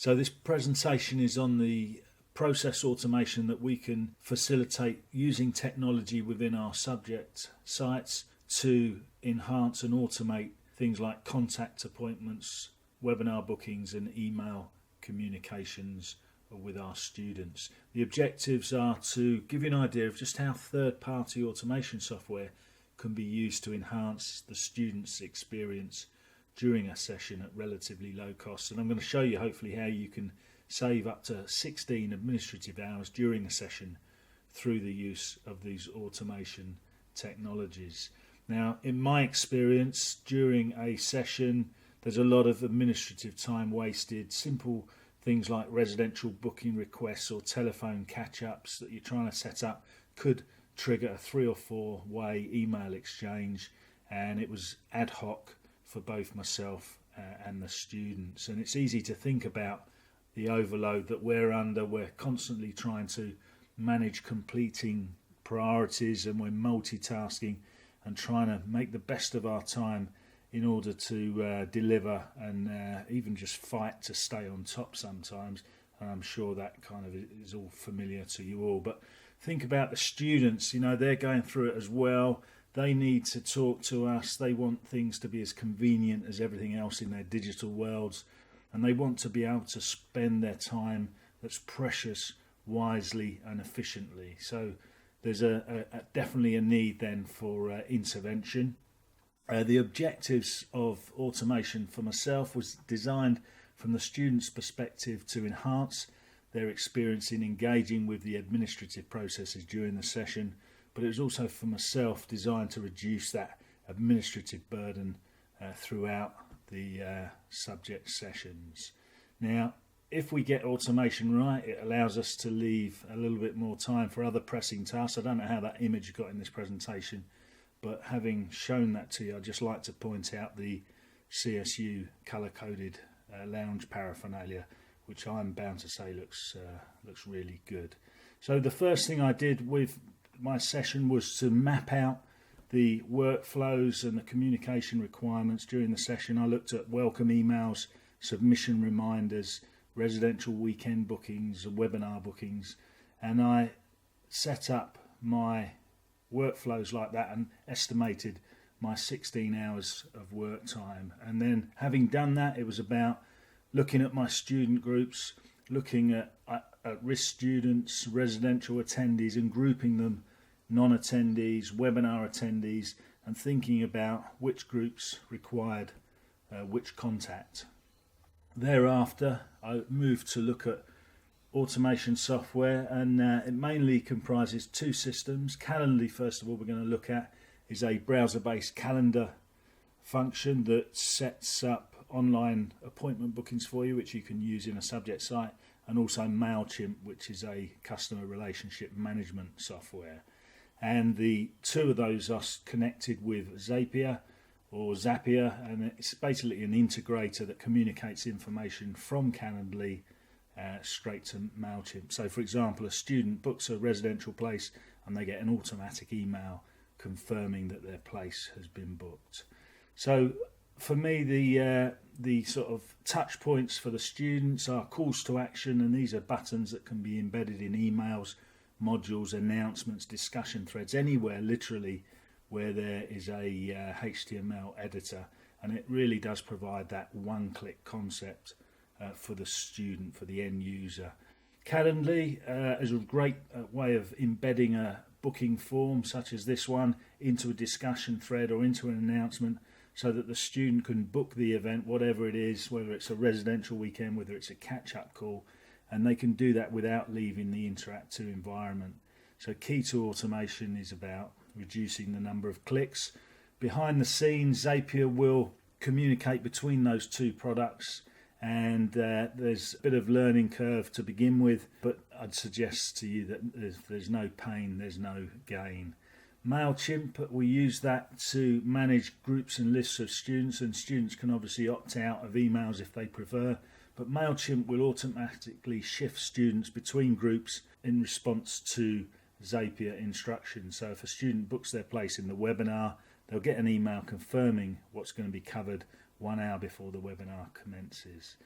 So this presentation is on the process automation that we can facilitate using technology within our subject sites to enhance and automate things like contact appointments, webinar bookings and email communications with our students. The objectives are to give you an idea of just how third-party automation software can be used to enhance the student's experience during a session at relatively low cost. And I'm going to show you hopefully how you can save up to 16 administrative hours during a session through the use of these automation technologies. Now, in my experience, during a session, there's a lot of administrative time wasted. Simple things like residential booking requests or telephone catch-ups that you're trying to set up could trigger a 3 or 4 way email exchange, and it was ad hoc for both myself and the students. And it's easy to think about the overload that we're under. We're constantly trying to manage completing priorities, and we're multitasking and trying to make the best of our time in order to deliver and even just fight to stay on top sometimes. And I'm sure that kind of is all familiar to you all. But think about the students, they're going through it as well. They need to talk to us. They want things to be as convenient as everything else in their digital worlds. And they want to be able to spend their time that's precious wisely and efficiently. So there's definitely a need then for intervention. The objectives of automation for myself was designed from the student's perspective to enhance their experience in engaging with the administrative processes during the session, but it was also for myself designed to reduce that administrative burden throughout the subject sessions. Now, if we get automation right, it allows us to leave a little bit more time for other pressing tasks. I don't know how that image got in this presentation, but having shown that to you, I'd just like to point out the CSU colour-coded lounge paraphernalia, which I'm bound to say looks really good. So the first thing I did with my session was to map out the workflows and the communication requirements during the session. I looked at welcome emails, submission reminders, residential weekend bookings, webinar bookings, and I set up my workflows like that and estimated my 16 hours of work time. And then having done that, it was about looking at my student groups, looking at risk students, residential attendees, and grouping them, non-attendees, webinar attendees, and thinking about which groups required which contact. Thereafter, I moved to look at automation software, and it mainly comprises 2 systems. Calendly, first of all, we're going to look at is a browser-based calendar function that sets up online appointment bookings for you, which you can use in a subject site, and also MailChimp, which is a customer relationship management software. And the 2 of those are connected with Zapier, and it's basically an integrator that communicates information from Calendly straight to MailChimp. So for example, a student books a residential place and they get an automatic email confirming that their place has been booked. So for me, the sort of touch points for the students are calls to action, and these are buttons that can be embedded in emails, modules, announcements, discussion threads, anywhere literally where there is a HTML editor, and it really does provide that one-click concept for the student, for the end user. Calendly is a great way of embedding a booking form such as this one into a discussion thread or into an announcement, so that the student can book the event, whatever it is, whether it's a residential weekend, whether it's a catch-up call, and they can do that without leaving the interactive environment. So key to automation is about reducing the number of clicks. Behind the scenes, Zapier will communicate between those 2 products, and there's a bit of learning curve to begin with, but I'd suggest to you that if there's no pain, there's no gain. MailChimp, we use that to manage groups and lists of students, and students can obviously opt out of emails if they prefer, but MailChimp will automatically shift students between groups in response to Zapier instructions. So if a student books their place in the webinar, they'll get an email confirming what's going to be covered 1 hour before the webinar commences.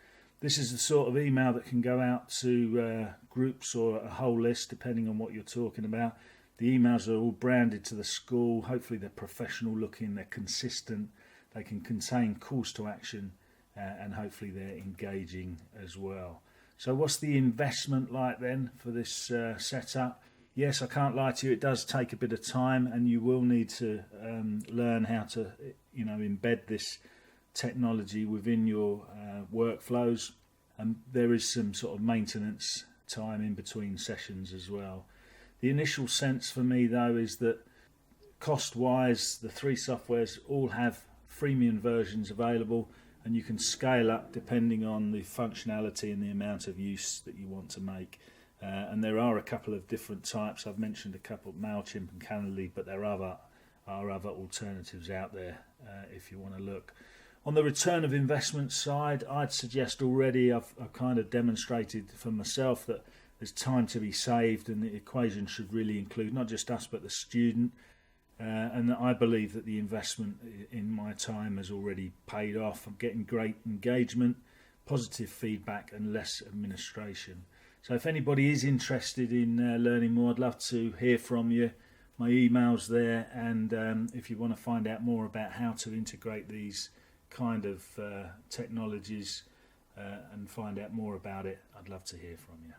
This is the sort of email that can go out to groups or a whole list, depending on what you're talking about. The emails are all branded to the school. Hopefully they're professional looking, they're consistent, they can contain calls to action, and hopefully they're engaging as well. So what's the investment like then for this setup? Yes, I can't lie to you, it does take a bit of time, and you will need to learn how to embed this technology within your workflows, and there is some sort of maintenance time in between sessions as well. The initial sense for me though is that cost wise the three softwares all have freemium versions available, and you can scale up depending on the functionality and the amount of use that you want to make. And there are a couple of different types. I've mentioned a couple, MailChimp and Calendly, but there are other alternatives out there if you want to look. On the return of investment side, I'd suggest already, I've kind of demonstrated for myself that there's time to be saved, and the equation should really include not just us but the student. And I believe that the investment in my time has already paid off. I'm getting great engagement, positive feedback and less administration. So if anybody is interested in learning more, I'd love to hear from you. My email's there, and if you want to find out more about how to integrate these kind of technologies and find out more about it, I'd love to hear from you.